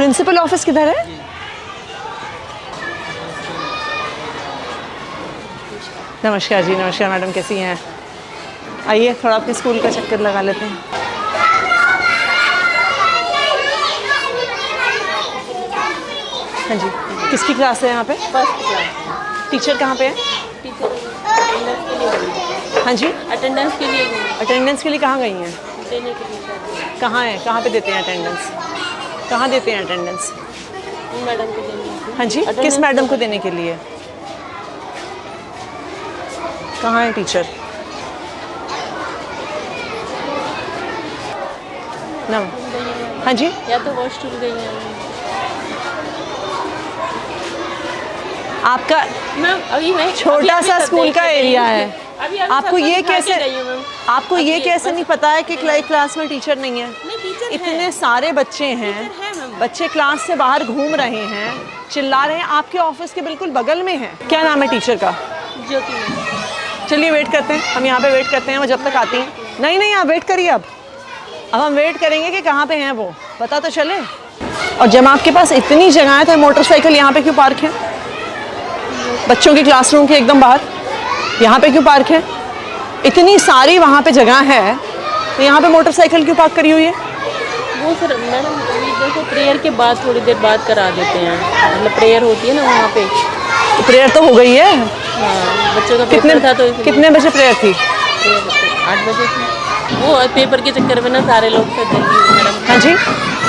Principal office किधर है? नमस्कार जी, नमस्कार मैडम, कैसी हैं? आइए थोड़ा आपके स्कूल का चक्कर लगा लेते हैं। हाँ जी, किसकी क्लास है यहाँ पे? First class. टीचर कहाँ पे है? टीचर अटेंडेंस के लिए। हाँ जी, अटेंडेंस के लिए गई। अटेंडेंस के लिए कहाँ गई हैं? देने के लिए। कहाँ है, कहाँ पे देते हैं अटेंडेंस? कहाँ देते हैं अटेंडेंस? मैडम को देने। हाँ जी, किस मैडम को देने के लिए? कहाँ है टीचर? ना, हाँ जी, या तो वॉशरूम गई है आपका मैम। अभी मैं छोटा सा स्कूल का एरिया है। अभी आपको ये कैसे, मैम, आपको ये कैसे नहीं पता है कि क्लास में टीचर नहीं है? नहीं टीचर इतने सारे बच्चे हैं, है मैम। बच्चे क्लास से बाहर घूम रहे हैं, चिल्ला रहे हैं, आपके ऑफिस के बिल्कुल बगल में है। क्या नाम है टीचर का? ज्योति मैम। चलिए वेट करते हैं, हम यहाँ पे वेट करते हैं, वो जब तक आती हैं। नहीं नहीं, आप वेट करिए। अब हम वेट करेंगे कि कहाँ पे हैं वो, पता तो चले। और जब आपके पास इतनी जगह है तो मोटरसाइकिल यहाँ पे क्यों पार्क है? बच्चों के क्लासरूम के एकदम बाहर यहाँ पे क्यों पार्क है? इतनी सारी वहाँ पे जगह है तो यहाँ पे मोटरसाइकिल क्यों पार्क करी हुई है? वो सर मैडम अभी देखो प्रेयर के बाद थोड़ी देर बाद करा देते हैं, मतलब प्रेयर होती है ना वहाँ पे। तो प्रेयर तो हो गई है। हाँ, बच्चों का कितने पेपर था तो कितने बजे प्रेयर थी? 8 बजे थी। वो पेपर के चक्कर में ना सारे लोग सब जल्दी मैडम। हाँ जी,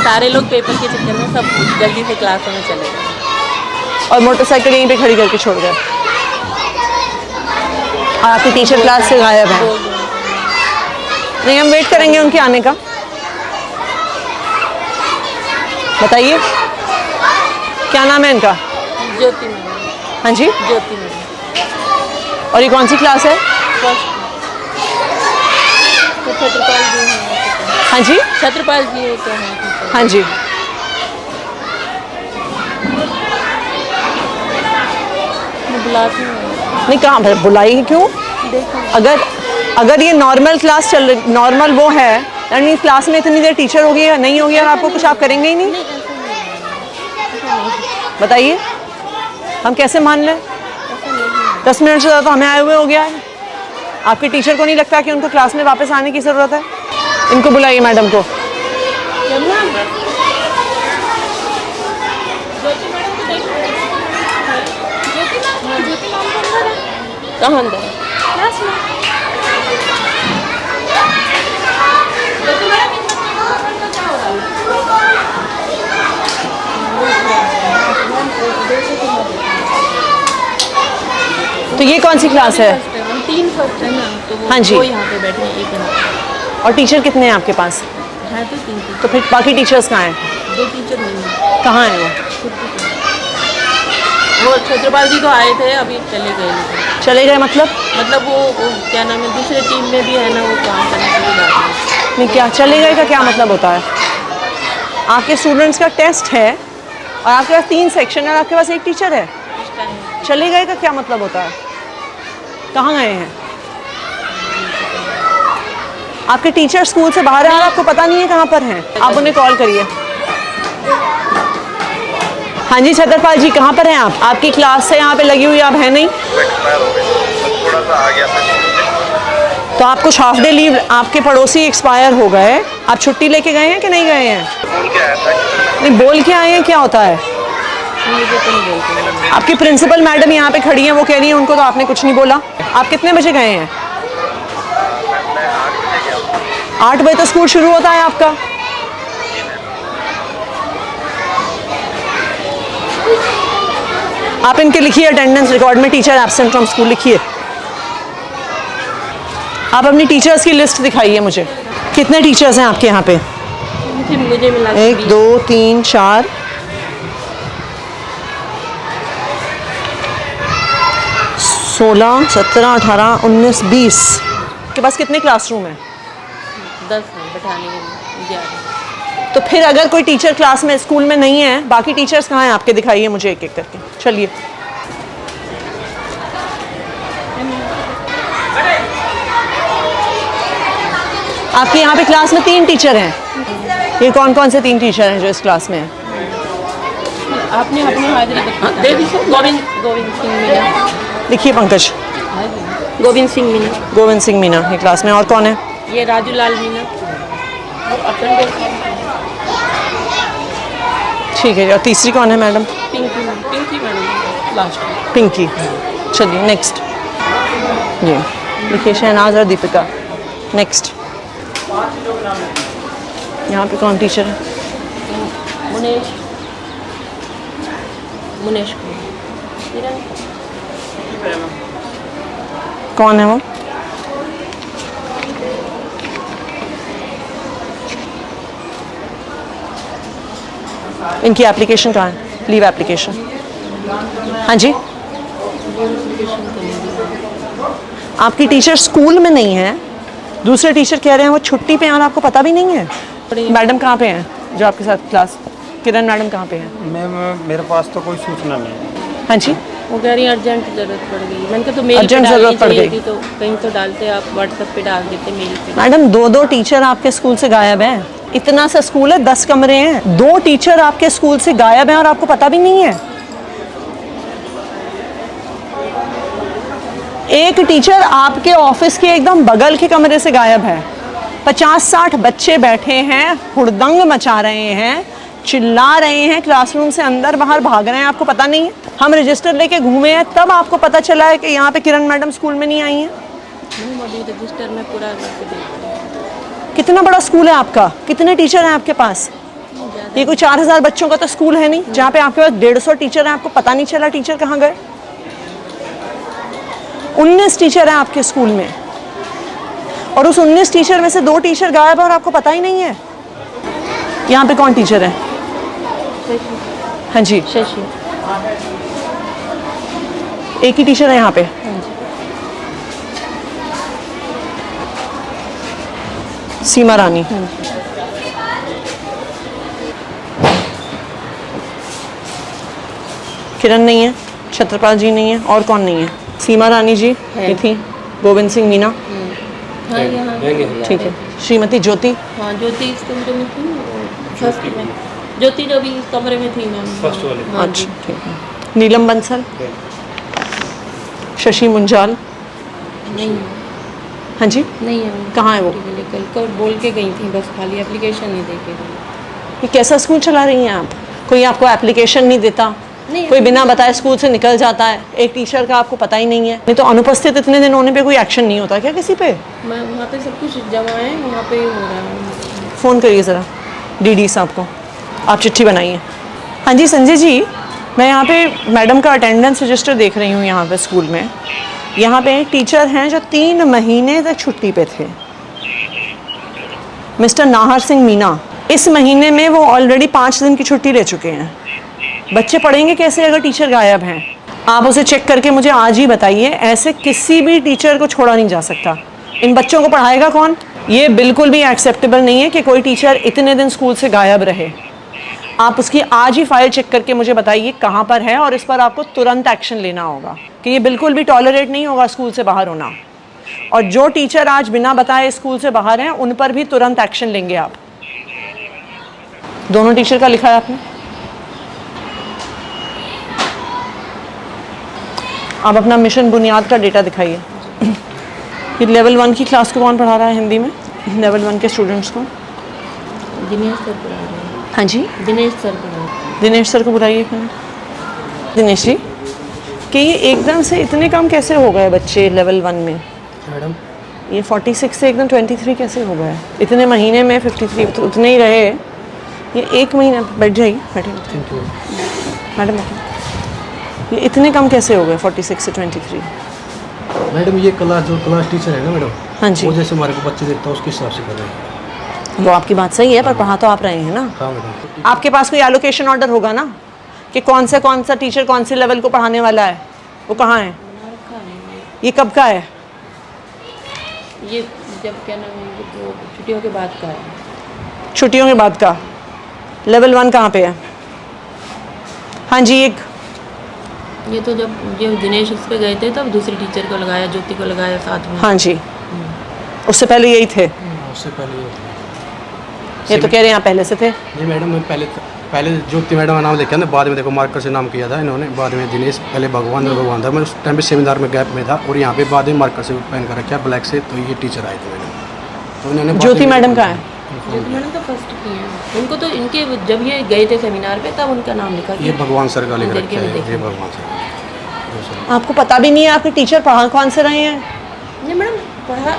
सारे लोग पेपर के चक्कर में सब जल्दी से क्लासों में चले गए और मोटरसाइकिल यहीं पे खड़ी करके छोड़ गए। और आपकी टीचर क्लास से गायब है। नहीं, हम वेट करेंगे उनके आने का। बताइए क्या नाम है इनका? ज्योति मैडम। हाँ जी, ज्योति मैडम। और ये कौन सी क्लास है? फर्स्ट। तो छत्रपाल जी हैं। हाँ जी, छत्रपाल जी होते हैं। हाँ जी। मैं बुलाती हूँ। नहीं, कहाँ बुलाई क्यों? अगर ये नॉर्मल क्लास चल रही, नॉर्मल वो है, यानी क्लास में इतनी देर टीचर होगी या नहीं होगी और आपको कुछ आप करेंगे ही नहीं? बताइए हम कैसे मान लें? 10 मिनट से ज़्यादा तो हमें आए हुए हो गया है। आपके टीचर को नहीं लगता कि उनको क्लास में वापस आने की ज़रूरत है? इनको बुलाइए मैडम को। कहाँ अंदर? क्लास में। तो ये कौन सी क्लास है? 3 फर्स्ट है ना, तो वो हाँ जी। वो यहाँ पे बैठे हैं, एक यहाँ। और टीचर कितने हैं आपके पास? है तो 3 टीचर। तो फिर बाकी टीचर्स कहाँ हैं? 2 टीचर नहीं है। कहाँ हैं वो? वो छत्रपाल जी तो आए थे, अभी चले गए। चले गए मतलब वो क्या नाम है, दूसरे टीम में भी है ना, वो काम करने के लिए जाते हैं। नहीं, क्या चले गए का क्या मतलब होता है? आपके स्टूडेंट्स का टेस्ट है और आपके पास 3 सेक्शन है और आपके पास एक टीचर है। चले गए का क्या मतलब होता है? कहाँ गए हैं? आपके टीचर स्कूल से बाहर है और आपको पता नहीं है कहाँ पर हैं। आप उन्हें कॉल करिए। हाँ जी छत्रपाल जी, कहाँ पर हैं आप? आपकी क्लास से यहाँ पे लगी हुई, आप हैं नहीं? थोड़ा सा आ गया था। तो आप कुछ हाफ डे लीव, आपके पड़ोसी एक्सपायर हो गए, आप छुट्टी लेके गए हैं कि नहीं गए हैं? बोल के आया था। नहीं, बोल के आए हैं, क्या होता है? आपकी प्रिंसिपल मैडम यहाँ पे खड़ी हैं, वो कह रही हैं उनको तो आपने कुछ नहीं बोला। आप कितने बजे गए हैं? 8 बजे तो स्कूल शुरू होता है आपका। आप इनके लिखिए अटेंडेंस रिकॉर्ड में टीचर एब्सेंट फ्रॉम स्कूल लिखिए। आप अपनी टीचर्स की लिस्ट दिखाइए मुझे। कितने टीचर्स हैं आपके यहाँ पे? मुझे मिला 1 2 3 4 16 17 18 19 20। के पास कितने क्लासरूम हैं? 10 हैं बैठाने के लिए, 11। तो फिर अगर कोई टीचर क्लास में स्कूल में नहीं है, बाकी टीचर्स कहाँ हैं आपके? दिखाइए मुझे एक एक करके। चलिए आपके यहाँ पे क्लास में 3 टीचर हैं। ये कौन कौन से 3 टीचर हैं जो इस क्लास में हैं? आपने अपनी हाजिरी बता दे दी सर। गोविंद सिंह मीना। लिखिए पंकज। गोविंद सिंह मीना। गोविंद सिंह मीना ये क्लास में। और कौन है? ये राजू लाल मीना। अपन ठीक है। और तीसरी कौन है madam? Pinky madam last. Pinky. चलिए नेक्स्ट। जी लिखिए शहनाज और दीपिका। नेक्स्ट। यहाँ पे कौन टीचर है? मुनेश कौन है वो? इनकी एप्लीकेशन कहाँ है? Leave application. हाँ जी। आपकी टीचर स्कूल में नहीं है, दूसरे टीचर कह रहे हैं वो छुट्टी पे हैं और आपको पता भी नहीं है। मैडम कहाँ पे हैं जो आपके साथ क्लास? किरण मैडम कहाँ पे हैं? मैम मेरे पास तो कोई सूचना नहीं है। हाँ जी। वो कह रही है अर्जेंट ज़रूरत पड़ गई। मैंने कहा तो मेल पे अर्जेंट डालनी ज़रूरत पड़ चाहिए गई। थी, तो कहीं तो डालते आप व्हाट्सएप पे डाल देते, मेल पे। मैडम दो टीचर आपके स्कूल से गायब हैं। इतना सा स्कूल है, 10 कमरे हैं, 2 टीचर आपके स्कूल से गायब हैं और आपको पता भी नहीं है। एक टीचर आपके ऑफिस के एकदम बगल के कमरे से गायब है। 50-60 बच्चे बैठे हैं, हुड़दंग मचा रहे हैं, चिल्ला रहे हैं, क्लासरूम से अंदर बाहर भाग रहे हैं, आपको पता नहीं है। हम रजिस्टर लेके घूमे हैं, तब आपको पता चला है कि यहाँ पे किरण मैडम स्कूल में नहीं आई हैं। अभी रजिस्टर में पूरा करके देखते हैं। कितना बड़ा स्कूल है आपका? कितने टीचर हैं आपके पास? ये कोई 4000 बच्चों का तो स्कूल है नहीं जहाँ पे आपके पास 150 टीचर हैं, आपको पता नहीं चला टीचर कहाँ गए। 19 टीचर हैं आपके स्कूल में और उस 19 टीचर में से 2 टीचर गायब है और आपको पता ही नहीं है। यहाँ पे कौन टीचर है? हाँ जी। शशि। एक ही टीचर है यहाँ पे। सीमा रानी। किरण नहीं है, छत्रपाल जी नहीं है, और कौन नहीं है? सीमा रानी जी ये थी, गोविंद सिंह मीना। हाँ यहाँ ठीक है। श्रीमती ज्योति। हाँ ज्योति इस कमरे में थी, फर्स्ट में। ज्योति जो भी इस कमरे में थी मैम, फर्स्ट वाली। हाँ जी। अच्छा ठीक है। नीलम बंसल। शशि मुंजाल। नहीं हाँ जी। नहीं है वो। कहाँ है वो? कल बोल के गई थी, बस खाली एप्लीकेशन नहीं दे के गई। ये कैसा स्कूल चला रही हैं आप? कोई आपको एप्लीकेशन नहीं देता, कोई बिना बताए स्कूल से निकल जाता है, एक टीचर का आपको पता ही नहीं है। नहीं तो अनुपस्थित इतने दिन होने पे कोई एक्शन नहीं होता क्या किसी पे? मैं वहाँ पे सब कुछ जमा है, वहाँ पे ही हो रहा है। फ़ोन करिए ज़रा डीडी साहब को, आप चिट्ठी बनाइए। हाँ जी संजय जी, मैं यहाँ पे मैडम का अटेंडेंस रजिस्टर देख रही हूँ यहाँ पे स्कूल में। यहाँ पे एक टीचर हैं जो 3 महीने तक छुट्टी पे थे, मिस्टर नाहर सिंह मीना। इस महीने में वो ऑलरेडी 5 दिन की छुट्टी ले चुके हैं। बच्चे पढ़ेंगे कैसे अगर टीचर गायब हैं? आप उसे चेक करके मुझे आज ही बताइए। ऐसे किसी भी टीचर को छोड़ा नहीं जा सकता। इन बच्चों को पढ़ाएगा कौन? ये बिल्कुल भी एक्सेप्टेबल नहीं है कि कोई टीचर इतने दिन स्कूल से गायब रहे। आप उसकी आज ही फाइल चेक करके मुझे बताइए कहाँ पर है, और इस पर आपको तुरंत एक्शन लेना होगा कि ये बिल्कुल भी टॉलरेट नहीं होगा स्कूल से बाहर होना। और जो टीचर आज बिना बताए स्कूल से बाहर हैं उन पर भी तुरंत एक्शन लेंगे आप। दोनों टीचर का लिखा है आपने? आप अपना मिशन बुनियाद का डेटा दिखाइए। ये लेवल 1 की क्लास को कौन पढ़ा रहा है हिंदी में? लेवल 1 के स्टूडेंट्स को दिनेश सर पढ़ा रहे हैं। हाँ जी दिनेश सर पढ़ा रहे हैं। दिनेश सर को बुलाइए। दिनेश जी, कि ये एकदम से इतने कम कैसे हो गए बच्चे लेवल 1 में? मैडम ये 46 से एकदम 23 कैसे हो गए? इतने महीने में 53 तो उतने ही रहे। ये 1 महीना, बैठ जाइए, बैठिए मैडम, बैठिए। ये इतने कम कैसे हो गए 46 से 23? मैडम ये क्लास टीचर है ना मैडम, हाँ जी। वो जैसे हमारे को बच्चे देता है उसके हिसाब से कर रहे हैं। वो आपकी बात सही है, पर पढ़ा तो आप रहे हैं ना। हाँ मैडम। आपके पास कोई एलोकेशन ऑर्डर होगा ना कि कौन सा टीचर कौन से लेवल को पढ़ाने वाला है? वो कहाँ है? ये कब का है? ये जब क्या नाम है, तो छुट्टियों के बाद का है। छुट्टियों के बाद का। लेवल 1 कहाँ पे है? हाँ जी। एक ये तो जब ये दिनेश उस पे गए थे तब दूसरी टीचर को लगाया, ज्योति को लगाया साथ में। हाँ जी, उससे पहले यही थे। उससे पहले ये तो कह रहे हैं यहाँ पहले से थे। जी मैडम, मैं पहले पहले ज्योति मैडम का नाम लिखा ना, बाद में देखो मार्कर से नाम किया था इन्होंने, बाद में दिनेश, पहले भगवान और भगवान था। मैं उस टाइम पे सेमिनार में गैप में था और यहाँ पे बाद में मार्कर से पेन कर रखा ब्लैक से, तो ये टीचर आए थे मैडम, तो इन्होंने ज्योति मैडम कहाँ है? ज्योति मैडम तो फर्स्ट की हैं, उनको तो इनके जब ये गए थे सेमिनार पे तब उनका नाम लिखा ये गया। भगवान सर का लिख अंदर रखा के में है, देखा। ये भगवान सर। आपको पता भी नहीं है आपके टीचर पढ़ा कौन से रहे हैं? नहीं मैडम पढ़ा,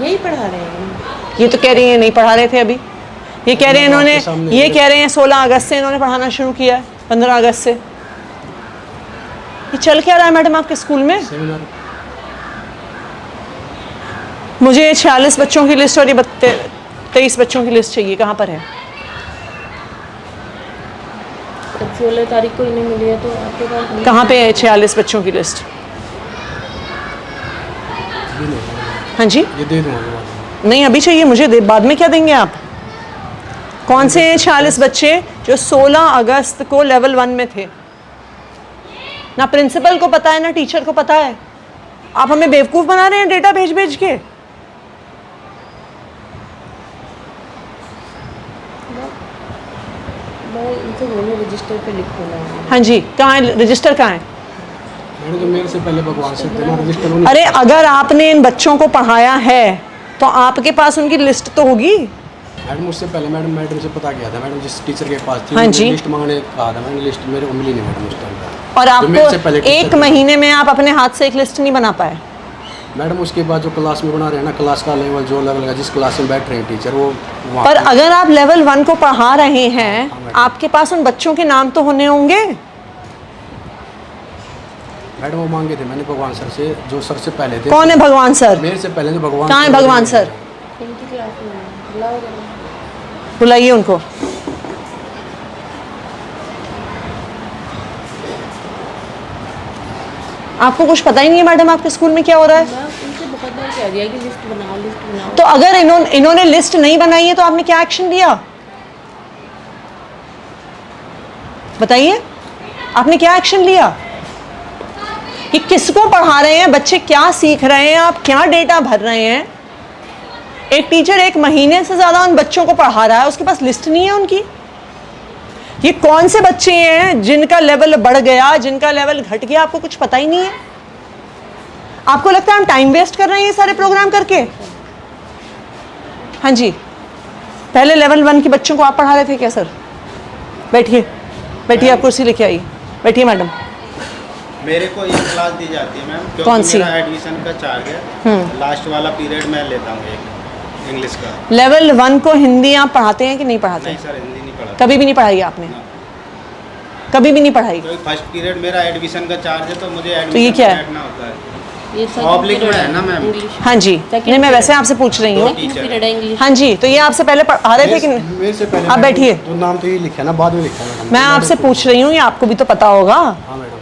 यही पढ़ा रहे हैं। ये तो कह रही हैं नहीं पढ़ा रहे थे अभी। ये कह रहे हैं इन्होंने, आपके सामने ये कह रहे हैं 16 अगस्त से इन्होंने पढ़ाना शुरू किया है, 15 अगस्त से। ये चल क्या रहा है मैडम आपके स्कूल में? सेमिनार मुझे 46 बच्चों की लिस्ट और ये 23 बच्चों की लिस्ट चाहिए, कहाँ पर है? तब 16 तारीख को इन्हें मिली है तो आपके पास नहीं। कहाँ पे है 46 बच्चों की लिस्ट? भी नहीं, हाँ जी, ये दे दूँगा बाद में। नहीं अभी चाहिए मुझे, बाद में क्या देंगे आप? कौन से 46 बच्चे जो 16 अगस्त को लेवल 1 में थे? ना प्रिंसिपल को पता है ना टीचर को पता है। आप हमें बेवकूफ़ बना रहे हैं डेटा भेज भेज के। मैं इनसे बोलूँ रजिस्टर पे लिख देना है। हाँ जी, कहाँ है रजिस्टर, कहाँ है? मैंने तो मेरे से पहले भगवान सर थे ना, रजिस्टर उन्हीं- अरे अगर आपने इन बच्चों को पढ़ाया है तो आपके पास उनकी लिस्ट तो होगी। मैडम उससे पहले मैडम से पता किया था, मैडम जिस टीचर के पास थी हाँ मुझे जी। लिस्ट मांगने कहा था, मैंने लिस्ट मेरे को मिली नहीं मैडम उस टाइम पर। और जो मेरे से आपको पहले टीचर एक थे। महीने में आप अपने हाथ से एक लिस्ट नहीं बना पाए। मैडम उसके बाद जो क्लास में बना रहे हैं ना, क्लास का लेवल जो अलग अलग जिस क्लास में बैठ रहे हैं टीचर, वो वहाँ पर पे- अगर आप लेवल 1 को पढ़ा रहे हैं, आपके पास उन बच्चों के नाम तो होने होंगे। मैडम वो मांगे थे मैंने भगवान सर से, जो सर से पहले थे। कौन है भगवान सर? मेरे से पहले जो भगवान कहाँ है भगवान सर? इनकी क्लास में बुलाओ जरा। बुलाइए उनको। आपको कुछ पता ही नहीं है मैडम आपके स्कूल में क्या हो रहा है? मैं उनसे बहुत बार कह दिया कि लिस्ट बनाओ। तो अगर इन्होंने लिस्ट नहीं बनाई है तो आपने क्या एक्शन लिया? बताइए, आपने क्या एक्शन लिया? कि किसको पढ़ा रहे हैं, बच्चे क्या सीख रहे हैं, आप क्या डेटा भर रहे हैं? एक टीचर एक महीने से ज़्यादा उन बच्चों को पढ़ा रहा है, उसके पास लिस्ट नहीं है उनकी। ये कौन से बच्चे हैं जिनका लेवल बढ़ गया, जिनका लेवल घट गया, आपको कुछ पता ही नहीं है? आपको लगता है हम टाइम वेस्ट कर रहे हैं ये सारे प्रोग्राम करके? हाँ जी, पहले लेवल 1 के बच्चों को आप पढ़ा रहे थे क्या सर? बैठिए बैठिए, आप कुर्सी लेके आइए, बैठिए मैडम। मेरे को ये क्लास दी जाती है मैम, क्योंकि कौन सी? मेरा एडमिशन का चार्ज है। लास्ट वाला पीरियड मैं लेता हूँ एक इंग्लिश का। लेवल 1 को हिंदी आप पढ़ाते हैं कि नहीं पढ़ाते? नहीं सर, हिंदी नहीं पढ़ा। कभी भी नहीं पढ़ाई आपने? कभी भी नहीं पढ़ाई? तो फर्स्ट पीरियड मेरा एडमिशन का चार्ज है, तो मुझे तो ये एडमिशन क्या में है? बैठना होता है। ये पब्लिक में है ना मैम। इंग्लिश हाँ जी, नहीं मैं वैसे आपसे पूछ रही हूँ। पीरियड है इंग्लिश। हाँ जी, तो ये आपसे पहले पढ़ा रहे थे कि नहीं? मेरे से पहले आप मैडम, बैठिए। तो नाम तो ये लिखा है ना, बाद में लिखा है मैडम। मैं आपसे पूछ रही हूँ, ये आपको भी तो पता होगा। हाँ मैडम,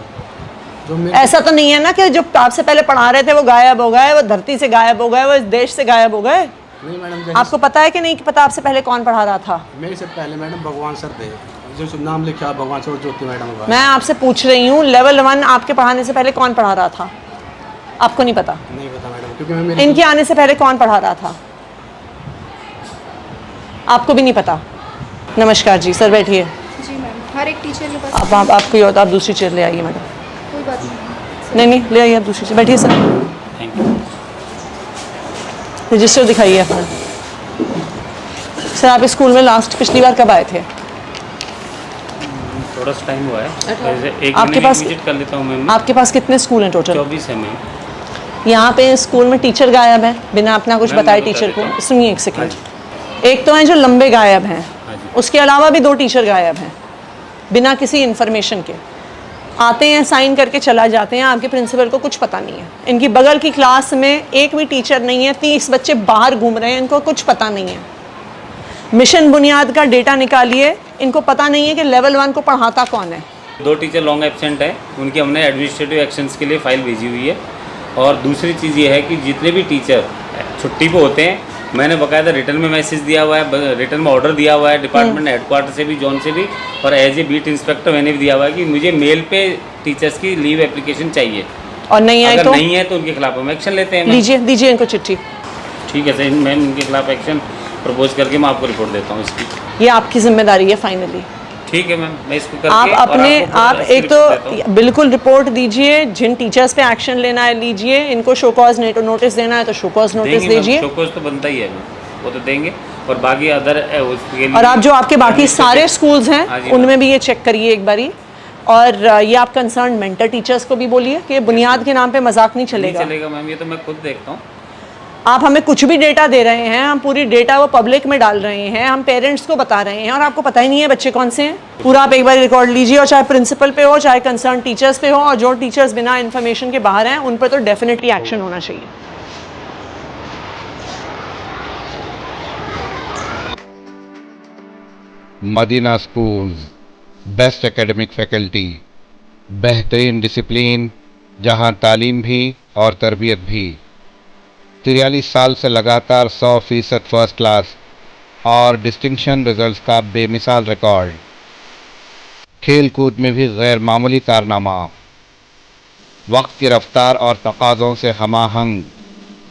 जो मेरे ऐसा तो नहीं है ना कि जो आपसे पहले पढ़ा रहे थे वो गायब हो गए, वो धरती से गायब हो गए, वो इस देश से गायब हो गए? नहीं मैडम, जैसे आपको पता है कि नहीं कि पता आपसे पहले कौन पढ़ा रहा था? मेरे से पहले मैडम भगवान सर थे, जो नाम लिखा भगवान सर और ज्योति मैडम का। मैं आपसे पूछ रही हूँ, लेवल 1 आपके पढ़ाने से पहले कौन पढ़ा रहा था? आपको नहीं पता? नहीं पता मैडम, क्योंकि मैं मेरे इनके आने से पहले कौन पढ़ा रहा था? आपको भी नहीं पता? नमस्कार जी, सर बैठिए। जी मैम, हर एक टीचर के पास आप कोई और, आप दूसरी चेयर ले आइए मैडम। कोई बात नहीं नहीं। नहीं, ले आइए आप दूसरी चेयर, बैठिए सर। रजिस्टर दिखाइए अपना। सर आप इस स्कूल में लास्ट पिछली बार कब आए थे? थोड़ा सा टाइम हुआ है, जैसे एक आपके महीने पास- की विजिट कर लेता हूँ मैम। आपके पास कितने स्कूल हैं टोटल? 24 है मैम। यहाँ पे स्कूल में टीचर गायब है बिना अपना कुछ मैम, बताए मैं बता टीचर देता को। हूँ। सुनिए एक सेकंड। हाँ एक तो हैं जो लंबे गायब हैं, हाँ जी। उसके अलावा भी 2 टीचर गायब हैं बिना किसी इन्फॉर्मेशन के। आते हैं, साइन करके चला जाते हैं, आपके प्रिंसिपल को कुछ पता नहीं है। इनकी बगल की क्लास में एक भी टीचर नहीं है, 30 बच्चे बाहर घूम रहे हैं, इनको कुछ पता नहीं है। मिशन बुनियाद का डेटा निकालिए, इनको पता नहीं है कि लेवल 1 को पढ़ाता कौन है। 2 टीचर लॉन्ग एब्सेंट है, उनकी हमने एडमिनिस्ट्रेटिव एक्शंस के लिए फाइल भेजी हुई है। और दूसरी चीज़ ये है कि जितने भी टीचर छुट्टी पे होते हैं, मैंने बाकायदा रिटर्न में मैसेज दिया हुआ है, रिटर्न में ऑर्डर दिया हुआ है डिपार्टमेंट हेडक्वार्टर से भी, जोन से भी, और एज ए बीट इंस्पेक्टर मैंने भी दिया हुआ है कि मुझे मेल पे टीचर्स की लीव एप्लीकेशन चाहिए। और नहीं आए अगर तो नहीं है तो उनके खिलाफ हम एक्शन लेते हैं मैम। दीजिए इनको चिट्ठी। ठीक है सर, मैम इनके खिलाफ एक्शन प्रपोज करके मैं आपको रिपोर्ट देता हूँ इसकी। ये आपकी जिम्मेदारी है फाइनली। ठीक है मैम, मैं इसको करके आप और अपने आपको पूरा आप एक स्क्रिप्ट देता हूँ। तो बिल्कुल रिपोर्ट दीजिए, जिन टीचर्स पे एक्शन लेना है लीजिए, इनको शो कॉज नोटिस देना है तो शो कॉज नोटिस देंगे मैम, दीजिए। शोकोज तो बनता ही है मैम, वो तो देंगे। और बाकी अदर उसके लिए और आप जो आपके बाकी सारे स्कूल्स हाँ हैं जी, उनमें भी ये चेक करिए एक बारी। और ये आप कंसर्न मेंटर टीचर्स को भी बोलिए कि बुनियाद के नाम पे मजाक नहीं नहीं चलेगा। चलेगा मैम, ये तो मैं खुद देखता हूँ। आप हमें कुछ भी डेटा दे रहे हैं, हम पूरी डेटा वो पब्लिक में डाल रहे हैं, हम पेरेंट्स को बता रहे हैं और आपको पता ही नहीं है बच्चे कौन से हैं। पूरा आप एक बार रिकॉर्ड लीजिए, और चाहे प्रिंसिपल पे हो चाहे कंसर्न टीचर्स पे हो, और जो टीचर्स बिना इन्फॉर्मेशन के बाहर हैं उन पर तो डेफिनेटली एक्शन होना चाहिए। Madina schools, best academic faculty, बेहतरीन डिसिप्लिन, जहां तालीम भी और तरबियत भी। 43 साल से लगातार 100% फर्स्ट क्लास और डिस्टिंक्शन रिजल्ट्स का बेमिसाल रिकॉर्ड। खेल कूद में भी गैर मामूली कारनामा। वक्त की रफ्तार और तकाज़ों से हमाहंग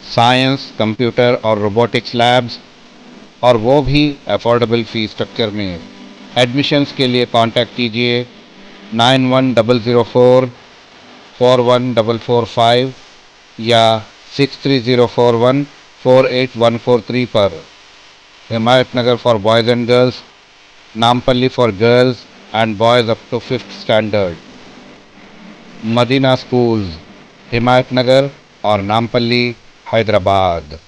साइंस, कंप्यूटर और रोबोटिक्स लैब्स, और वो भी अफोर्डेबल फ़ीस स्ट्रक्चर में। एडमिशन्स के लिए कांटेक्ट कीजिए 9100441445 या 6304148143 पर। Himayat Nagar for boys and girls, Nampally for girls and boys up to 5th standard. Madina schools, Himayat Nagar और नामपल्ली, हैदराबाद।